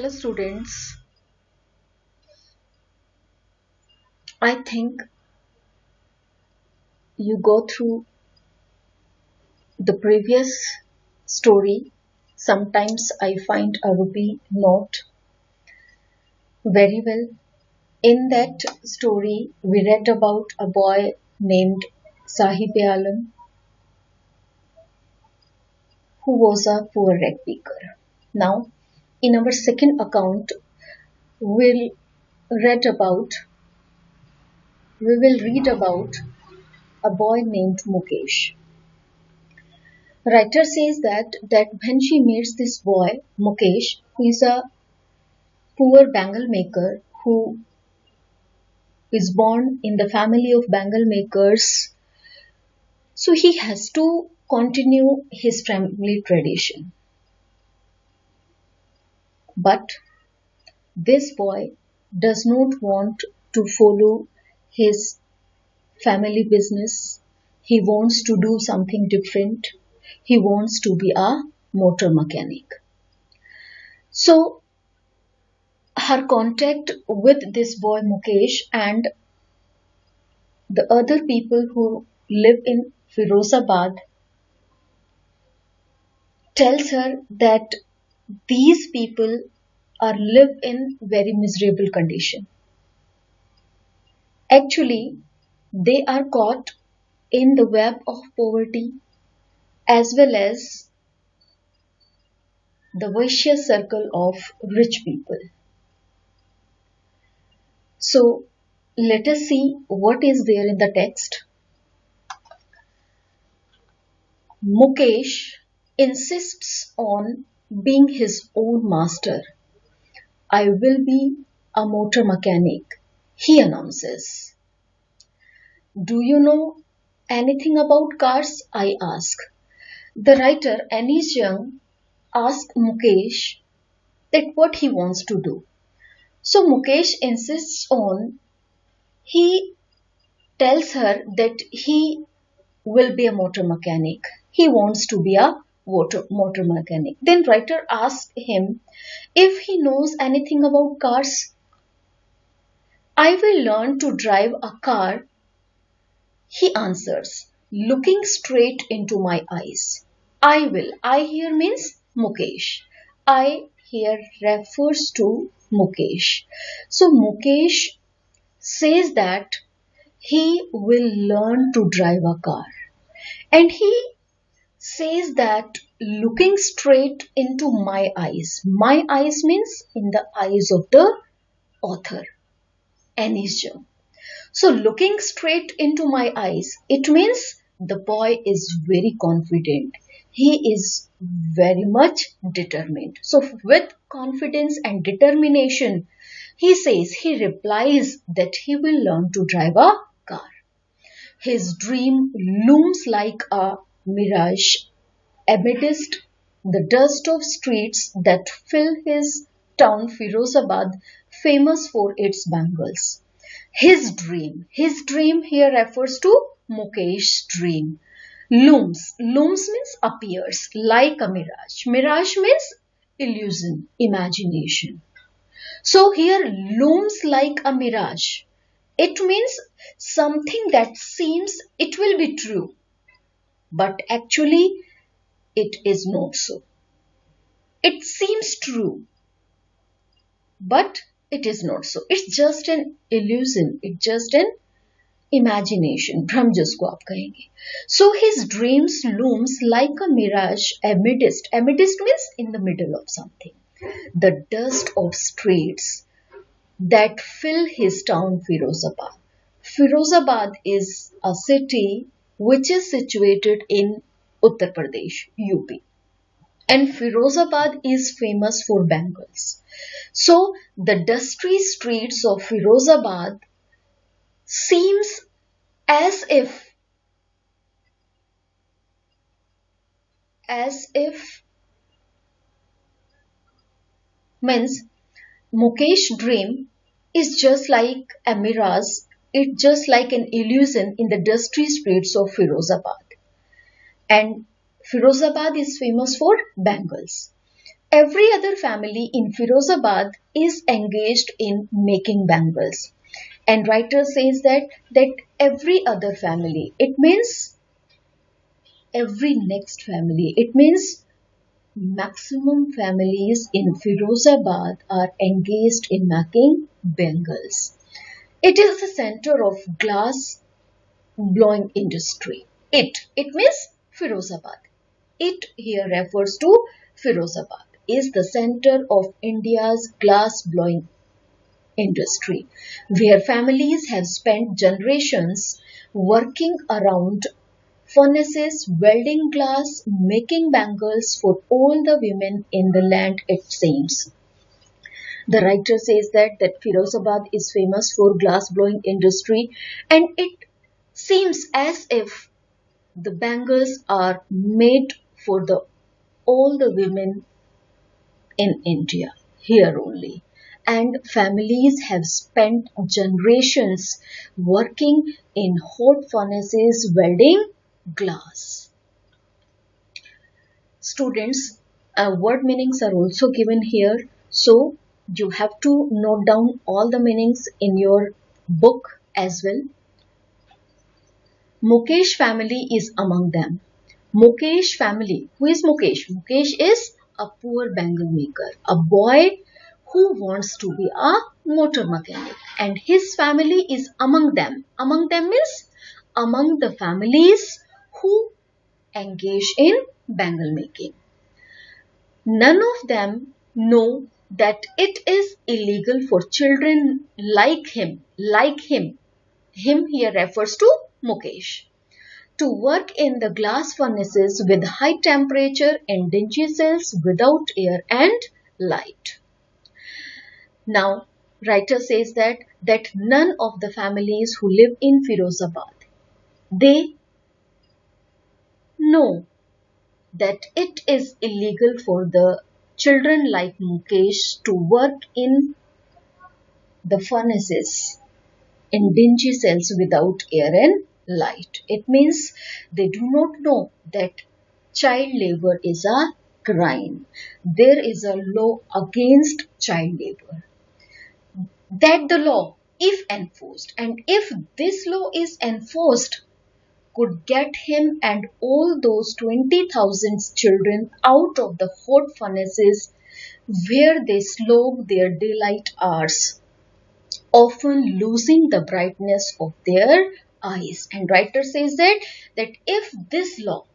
Hello students, I think you go through the previous story. Sometimes I find a rupee note very well. In that story, we read about a boy named Sahib Alam who was a poor rag picker. Now, in our second account, we'll read about we will read about a boy named Mukesh. Writer says that when she meets this boy, Mukesh, who is a poor bangle maker who is born in the family of bangle makers, so he has to continue his family tradition. But this boy does not want to follow his family business. He wants to do something different. He wants to be a motor mechanic. So her contact with this boy Mukesh and the other people who live in Firozabad tells her that these people are live in very miserable condition. Actually, they are caught in the web of poverty as well as the vicious circle of rich people. So let us see what is there in the text. Mukesh insists on being his own master. I will be a motor mechanic, he announces. Do you know anything about cars? I ask. The writer Anis Young asks Mukesh that what he wants to do. So Mukesh insists on, he tells her that he will be a motor mechanic. He wants to be a motor mechanic. Then writer asks him if he knows anything about cars. I will learn to drive a car, he answers, looking straight into my eyes. I will. I here means Mukesh. I here refers to Mukesh. So Mukesh says that he will learn to drive a car. And he says that looking straight into my eyes. My eyes means in the eyes of the author, Anis Young. So looking straight into my eyes, it means the boy is very confident. He is very much determined. So with confidence and determination, he replies that he will learn to drive a car. His dream looms like a mirage amidst the dust of streets that fill his town Firozabad, famous for its bangles. His dream here refers to Mukesh's dream. Looms means appears like a mirage. Mirage means illusion, imagination. So here looms like a mirage. It means something that seems it will be true, but actually it is not so. It seems true, but it is not so. It's just an illusion. It's just an imagination. भ्रम जिसको आप कहेंगे. So his dreams looms like a mirage amidst. Amidst means in the middle of something. The dust of streets that fill his town Firozabad. Firozabad is a city which is situated in Uttar Pradesh, UP. And Firozabad is famous for bangles. So the dusty streets of Firozabad seems as if means Mukesh's dream is just like a mirage, it's just like an illusion in the dusty streets of Firozabad. And Firozabad is famous for bangles. Every other family in Firozabad is engaged in making bangles. And writer says that every other family, it means every next family, it means maximum families in Firozabad are engaged in making bangles. It is the center of glass blowing industry. It means Firozabad. It here refers to Firozabad is the center of India's glass blowing industry, where families have spent generations working around furnaces, welding glass, making bangles for all the women in the land, it seems. The writer says that Firozabad is famous for glass blowing industry, and it seems as if the bangles are made for the all the women in India, here only. And families have spent generations working in hot furnaces welding glass. Students, word meanings are also given here. So you have to note down all the meanings in your book as well. Mukesh family is among them. Mukesh family. Who is Mukesh? Mukesh is a poor bangle maker, a boy who wants to be a motor mechanic, and his family is among them. Among them means among the families who engage in bangle making. None of them know that it is illegal for children like him. Him here refers to Mukesh, to work in the glass furnaces with high temperature and dingy cells without air and light. Now, writer says that none of the families who live in Firozabad, they know that it is illegal for the children like Mukesh to work in the furnaces in dingy cells without air and light. It means they do not know that child labor is a crime. There is a law against child labor. That the law, if enforced, and if this law is enforced, could get him and all those 20,000 children out of the hot furnaces where they slog their daylight hours, often losing the brightness of their eyes. And writer says that if this law,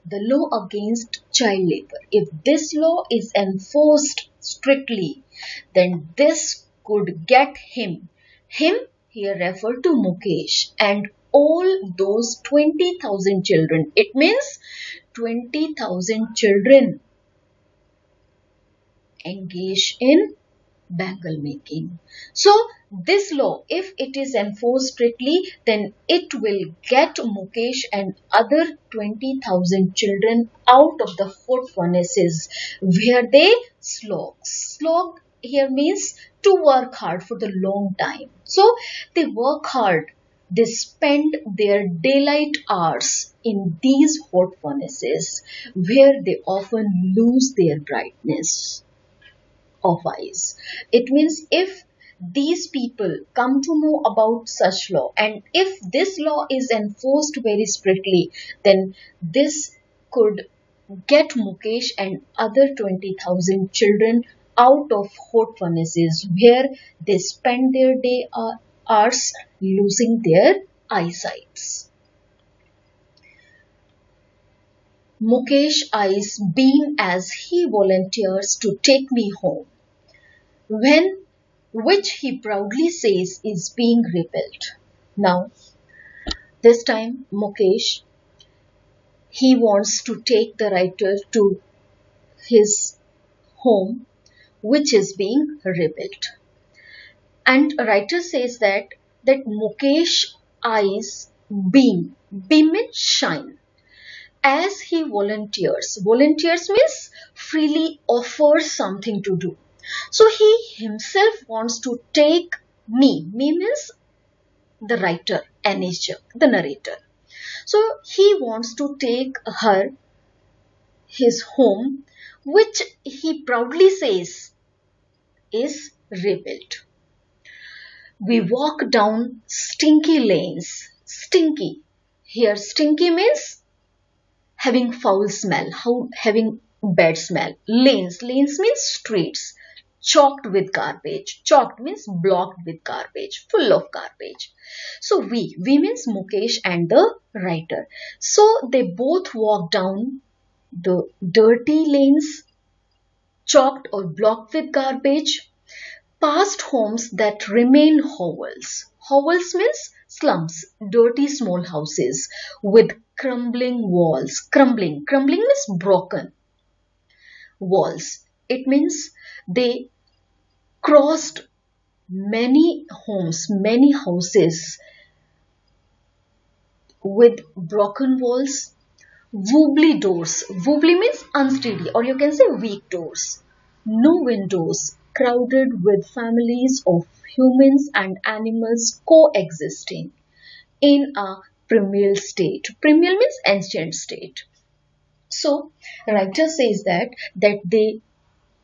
the law against child labor, if this law is enforced strictly, then this could get him here refer to Mukesh, and all those 20,000 children. It means 20,000 children engage in bangle making. So this law, if it is enforced strictly, then it will get Mukesh and other 20,000 children out of the hot furnaces where they slog. Slog here means to work hard for the long time. So they work hard. They spend their daylight hours in these hot furnaces where they often lose their brightness of eyes. It means if these people come to know about such law, and if this law is enforced very strictly, then this could get Mukesh and other 20,000 children out of hot furnaces where they spend their day hours losing their eyesights. Mukesh eyes beam as he volunteers to take me home, when which he proudly says is being rebuilt. Now, this time Mukesh, he wants to take the writer to his home, which is being rebuilt. And a writer says that Mukesh eyes beam. Beam means shine. As he volunteers. Volunteers means freely offers something to do. So he himself wants to take me. Me means the writer, Anisha, the narrator. So he wants to take her, his home, which he proudly says is rebuilt. We walk down stinky lanes. Stinky. Here, stinky means having foul smell, having bad smell. Lanes means streets. Chalked with garbage. Chalked means blocked with garbage, full of garbage. So we means Mukesh and the writer. So they both walk down the dirty lanes, chalked or blocked with garbage, past homes that remain hovels. Hovels means slums, dirty small houses with crumbling walls. Crumbling means broken walls. It means they crossed many homes, many houses with broken walls. Wobbly doors. Wobbly means unsteady, or you can say weak doors. No windows, crowded with families of humans and animals coexisting in a primeval state. Primeval means ancient state. So, writer says that they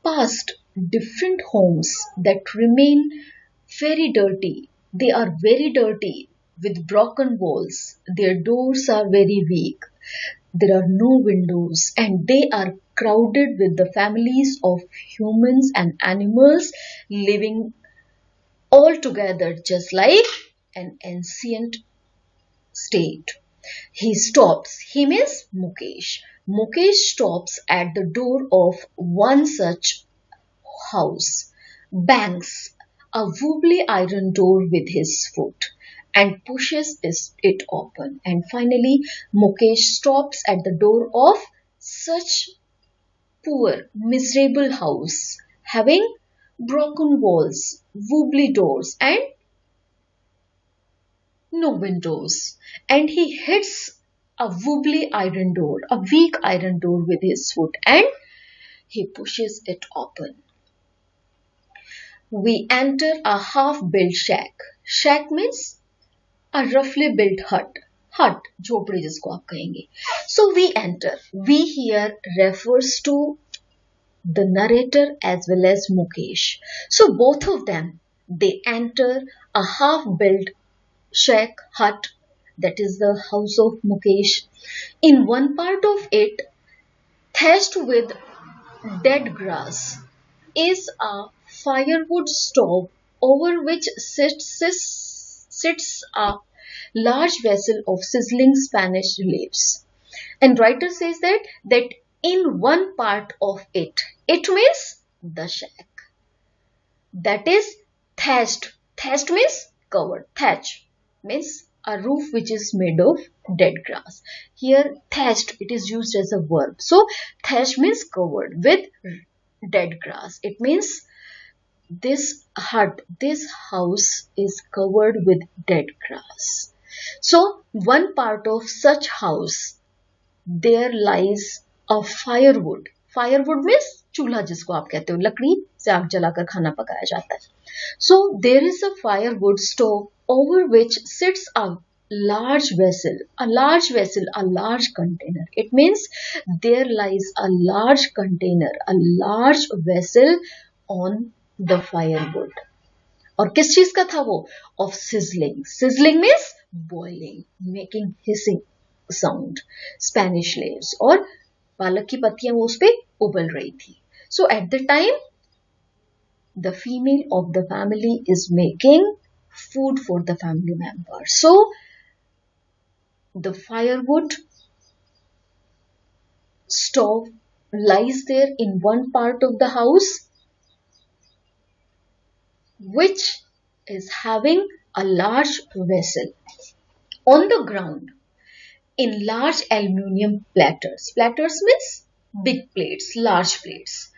passed different homes that remain very dirty. They are very dirty with broken walls. Their doors are very weak. There are no windows and they are crowded with the families of humans and animals living all together just like an ancient state. He stops. He means Mukesh. Mukesh stops at the door of one such house, bangs a wobbly iron door with his foot and pushes it open. And finally, Mukesh stops at the door of such poor, miserable house, having broken walls, wobbly doors, and no windows. And he hits a wobbly iron door, a weak iron door with his foot, and he pushes it open. We enter a half-built shack. Shack means a roughly built hut. Hut, झोपड़ी जिसको आप कहेंगे. So we enter. We here refers to the narrator as well as Mukesh. So both of them, they enter a half-built shack, hut, that is the house of Mukesh. In one part of it, thatched with dead grass, is a firewood stove over which sits a large vessel of sizzling Spanish leaves. And writer says that in one part of it means the shack. That is thatched. Thatched means covered. Thatch means a roof which is made of dead grass. Here thatched, it is used as a verb. So thatched means covered with dead grass. It means this hut, this house is covered with dead grass. So one part of such house, there lies a firewood. Firewood means चूल्हा जिसको आप कहते हो, लकड़ी से आग जलाकर खाना पकाया जाता है. So there is a firewood stove over which sits a large vessel, a large container. It means there lies a large container, a large vessel on the firewood. और किस चीज का था वो? Of sizzling. Sizzling means boiling, making hissing sound. Spanish leaves, और पालक की पत्तियां वो उस पे उबल रही थी. So at the time, the female of the family is making food for the family members. So the firewood stove lies there in one part of the house, which is having a large vessel. On the ground, in large aluminium platters. Platters means big plates, large plates,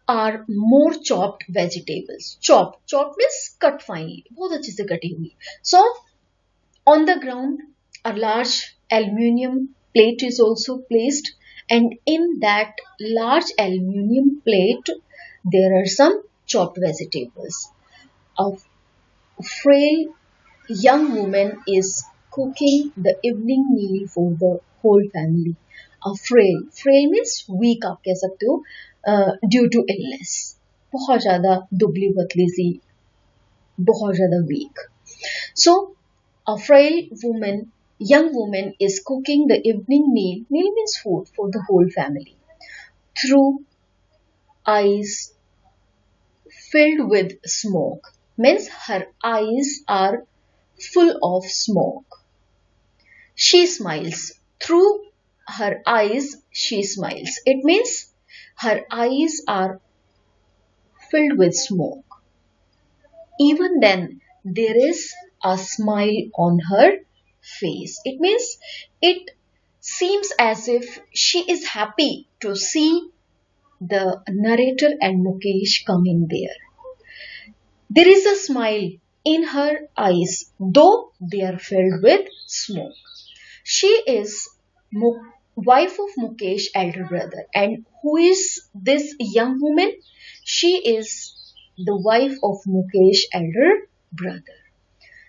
are more chopped vegetables. Chopped means cut finely. बहुत अच्छे से कटी हुई. So on the ground, a large aluminium plate is also placed, and in that large aluminium plate, there are some chopped vegetables. A frail young woman is cooking the evening meal for the whole family. frail means weak आप कह सकते हो, due to illness, बहुत ज्यादा दुबली पतली सी, बहुत ज्यादा week. So a frail woman, young woman is cooking the evening meal. Meal means food for the whole family. Through eyes filled with smoke. Means her eyes are full of smoke. She smiles. Through her eyes, she smiles. It means her eyes are filled with smoke. Even then, there is a smile on her face. It means it seems as if she is happy to see the narrator and Mukesh coming there. There is a smile in her eyes, though they are filled with smoke. She is wife of Mukesh elder brother. And who is this young woman? She is the wife of Mukesh elder brother.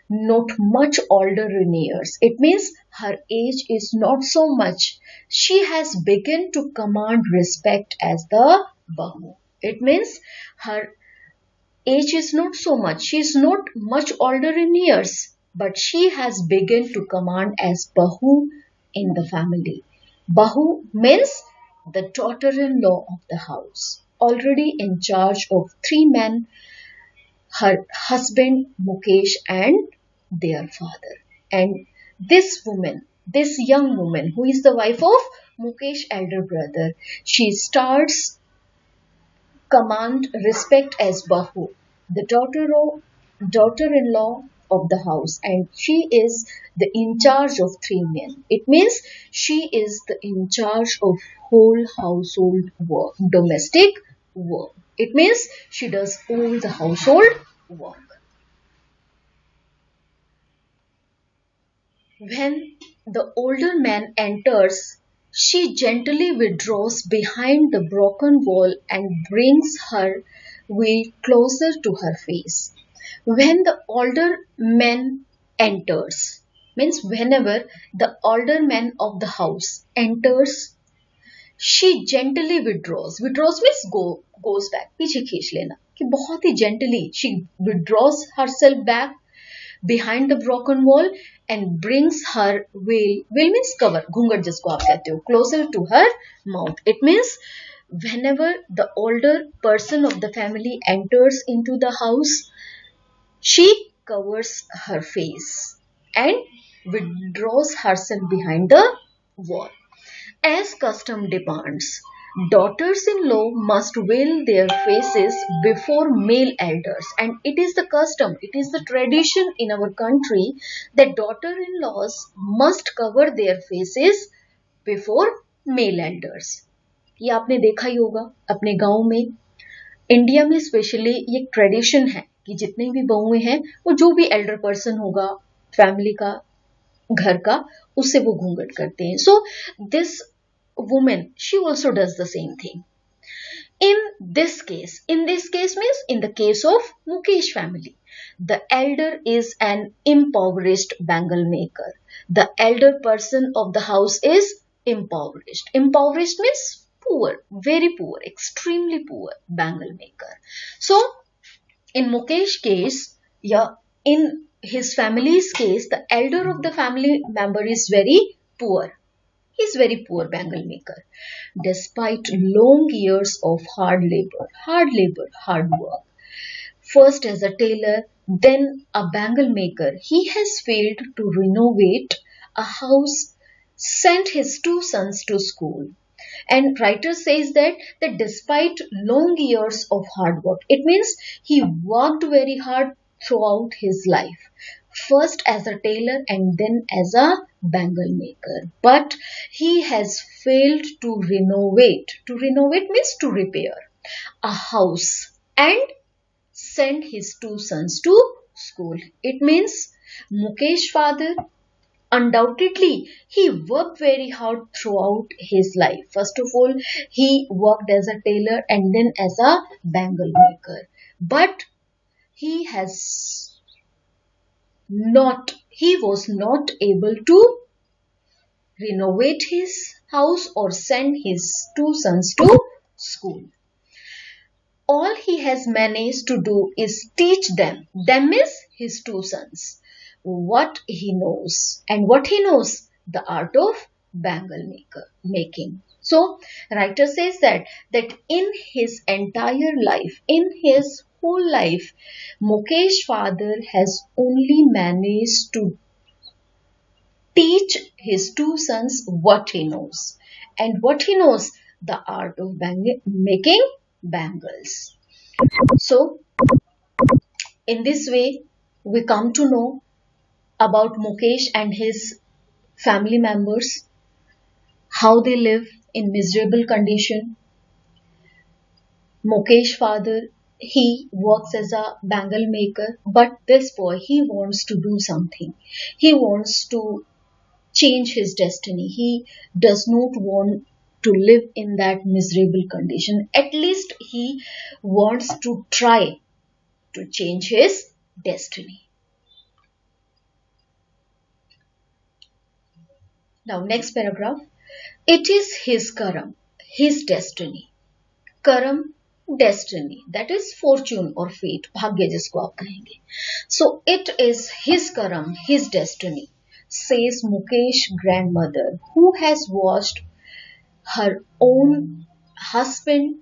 Not much older in years. It means her age is not so much. She has begun to command respect as the Bahu. It means her age is not so much. She is not much older in years, but she has begun to command as Bahu in the family. Bahu means the daughter-in-law of the house, already in charge of three men, her husband Mukesh and their father. And this woman, this young woman who is the wife of Mukesh elder brother, she starts command respect as Bahu, the daughter-in-law of the house, and she is the in charge of three men. It means she is the in charge of whole household work, domestic work. It means she does all the household work. When the older man enters, she gently withdraws behind the broken wall and brings her veil closer to her face. When the older man enters, means whenever the older man of the house enters, she gently withdraws. Withdraws means goes back. पीछे खींच लेना. कि बहुत ही gently she withdraws herself back behind the broken wall and brings her veil. Veil means cover. घूंघट जिसको आप कहते हो. Closer to her mouth. It means whenever the older person of the family enters into the house, she covers her face and withdraws herself behind the wall. As custom demands, daughters-in-law must veil their faces before male elders, and it is the custom, it is the tradition in our country that daughter-in-laws must cover their faces before male elders. ये आपने देखा ही होगा अपने गांव में, India में specially ये tradition है कि जितने भी बहुएं हैं वो जो भी एल्डर पर्सन होगा फैमिली का, घर का, उससे वो घूंघट करते हैं. So this woman, she also does the same thing. In this case means in the case of Mukesh family, the elder is an impoverished bangle maker. The elder person of the house is impoverished. Impoverished means poor, very poor, extremely poor bangle maker. So in Mukesh case, yeah, in his family's case, the elder of the family member is very poor. He is very poor bangle maker. Despite long years of hard work, first as a tailor, then a bangle maker, he has failed to renovate a house, sent his two sons to school. And writer says that despite long years of hard work, it means he worked very hard throughout his life. First as a tailor and then as a bangle maker. But he has failed to renovate. To renovate means to repair a house and send his two sons to school. It means Mukesh father, undoubtedly, he worked very hard throughout his life. First of all, he worked as a tailor and then as a bangle maker. But he was not able to renovate his house or send his two sons to school. All he has managed to do is teach them, them is his two sons, what he knows. And what he knows? The art of making. So, writer says that in his entire life, in his whole life, Mukesh father has only managed to teach his two sons what he knows. And what he knows? The art of making bangles. So, in this way, we come to know about Mukesh and his family members, how they live in miserable condition. Mukesh father, he works as a bangle maker, but this boy, he wants to do something. He wants to change his destiny. He does not want to live in that miserable condition. At least he wants to try to change his destiny. Now, next paragraph. It is his karam, his destiny. Karam, destiny. That is fortune or fate. भाग्य जिसको आप कहेंगे. So, it is his karam, his destiny, says Mukesh's grandmother, who has watched her own husband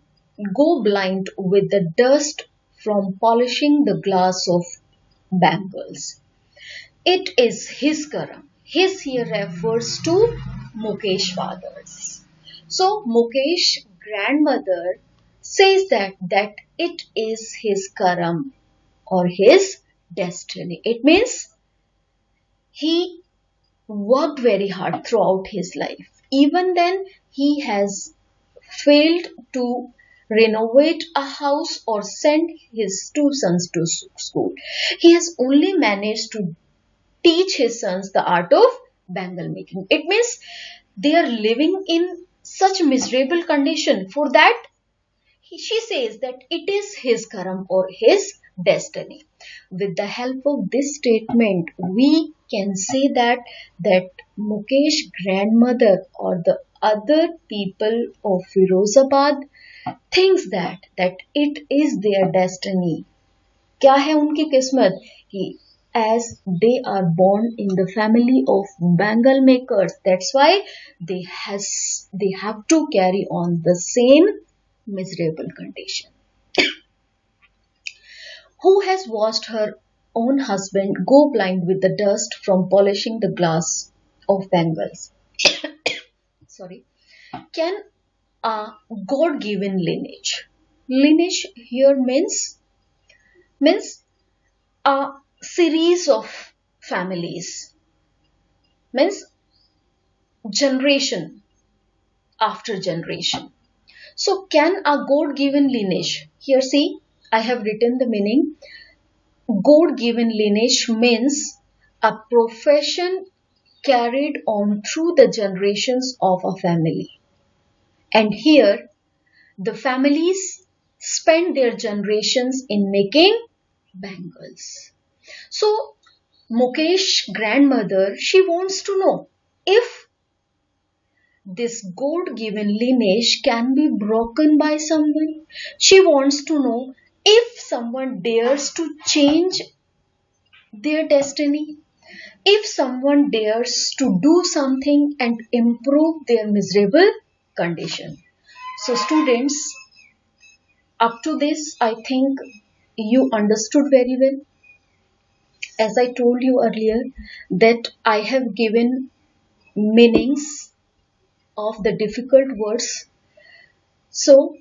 go blind with the dust from polishing the glass of bangles. It is his karam. His here refers to Mukesh fathers. So Mukesh grandmother says that it is his karam or his destiny. It means he worked very hard throughout his life. Even then, he has failed to renovate a house or send his two sons to school. He has only managed to teach his sons the art of bangle making. It means they are living in such miserable condition. For that, she says that it is his karam or his destiny. With the help of this statement, we can say that Mukesh grandmother or the other people of Firozabad thinks that it is their destiny. क्या है उनकी किस्मत कि as they are born in the family of bangle makers, that's why they have to carry on the same miserable condition. Who has watched her own husband go blind with the dust from polishing the glass of bangles? Sorry. Can a God-given lineage here means a series of families, means generation after generation. So can a God-given lineage, here see, I have written the meaning. God-given lineage means a profession carried on through the generations of a family. And here, the families spend their generations in making bangles. So, Mukesh's grandmother, she wants to know if this God-given lineage can be broken by someone. She wants to know if someone dares to change their destiny, if someone dares to do something and improve their miserable condition. So students, up to this, I think you understood very well. As I told you earlier, that I have given meanings of the difficult words. So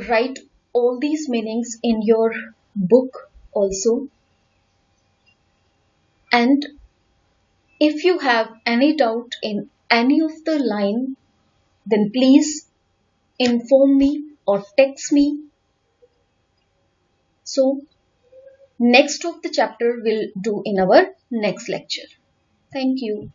write all these meanings in your book also. And if you have any doubt in any of the line, then please inform me or text me. So next of the chapter we'll do in our next lecture. Thank you.